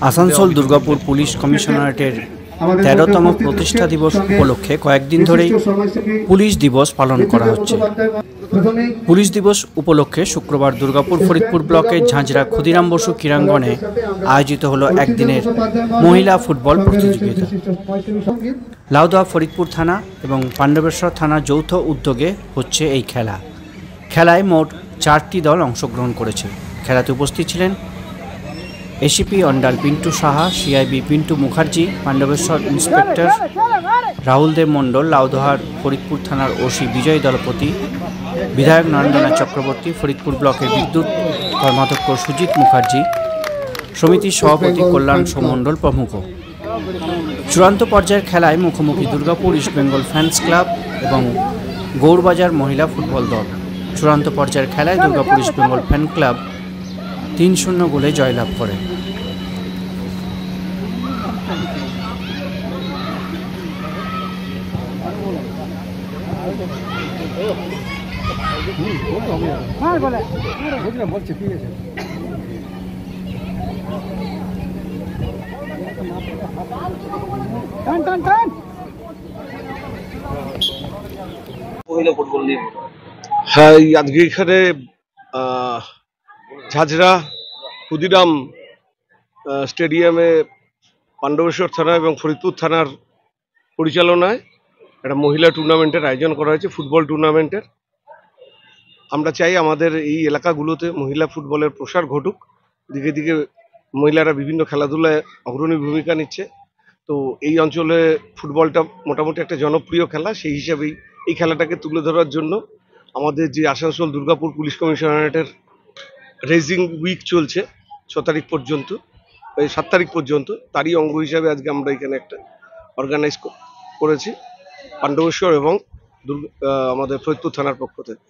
Asansol Durgapur police কমিশনারেটের ১৩তম প্রতিষ্ঠা দিবস উপলক্ষে কয়েকদিন ধরেই পুলিশ দিবস পালন করা হচ্ছে। পুলিশ দিবস উপলক্ষে শুক্রবার দুর্গাপুর ফরিদপুর ব্লকের ঝাঁঝরা ক্ষুদিরাম বসু ক্রীড়াঙ্গনে আয়োজিত হলো একদিনের মহিলা ফুটবল প্রতিযোগিতা। লাউদহ ফরিদপুর থানা এবং পাণ্ডবেশ্বর থানা যৌথ উদ্যোগে হচ্ছে এই খেলায় মোট 4টি দল অংশগ্রহণ করেছে। খেলাতে উপস্থিত ছিলেন ACP Andal Pintu Saha, CIB Pintu Mukherjee, Pandabeswar inspector Rahul Dev Mondal, লাউদহার ফরিদপুর থানার ওসি বিজয় দলপতি, বিধায়ক নরেন্দ্রনাথ চক্রবর্তী, ফরিদপুর ব্লকের বিদ্যুৎ কর্মাধ্যক্ষ সুজিত মুখার্জি, সমিতির সভাপতি কল্যাণ সোমণ্ডল প্রমুখ। চূড়ান্ত পর্যায়ের খেলায় মুখোমুখি দুর্গাপুর ইস্টবেঙ্গল ফ্যান্স ক্লাব এবং গৌরবাজার মহিলা ফুটবল দল। চূড়ান্ত পর্যায়ের খেলায় দুর্গাপুর ইস্টবেঙ্গল ফ্যান ক্লাব ৩-০ গোলে জয়লাভ করে। হ্যাঁ, আজকে এখানে ঝাঁঝরা ক্ষুদিরাম স্টেডিয়ামে পাণ্ডবেশ্বর থানা এবং ফরিদপুর থানার পরিচালনায় একটা মহিলা টুর্নামেন্টের আয়োজন করা হয়েছে, ফুটবল টুর্নামেন্টের। আমরা চাই আমাদের এই এলাকাগুলোতে মহিলা ফুটবলের প্রসার ঘটুক, দিকে দিকে মহিলারা বিভিন্ন খেলাধুলায় অগ্রণী ভূমিকা নিচ্ছে। তো এই অঞ্চলে ফুটবলটা মোটামুটি একটা জনপ্রিয় খেলা, সেই হিসাবেই এই খেলাটাকে তুলে ধরার জন্য আমাদের যে আসানসোল দুর্গাপুর পুলিশ কমিশনারেটের রেজিং উইক চলছে 6 তারিখ পর্যন্ত, 7 তারিখ পর্যন্ত, তারই অঙ্গ হিসাবে আজকে আমরা এখানে একটা অর্গানাইজ করেছি পাণ্ডবেশ্বর এবং আমাদের ফরিদপুর থানার পক্ষ থেকে।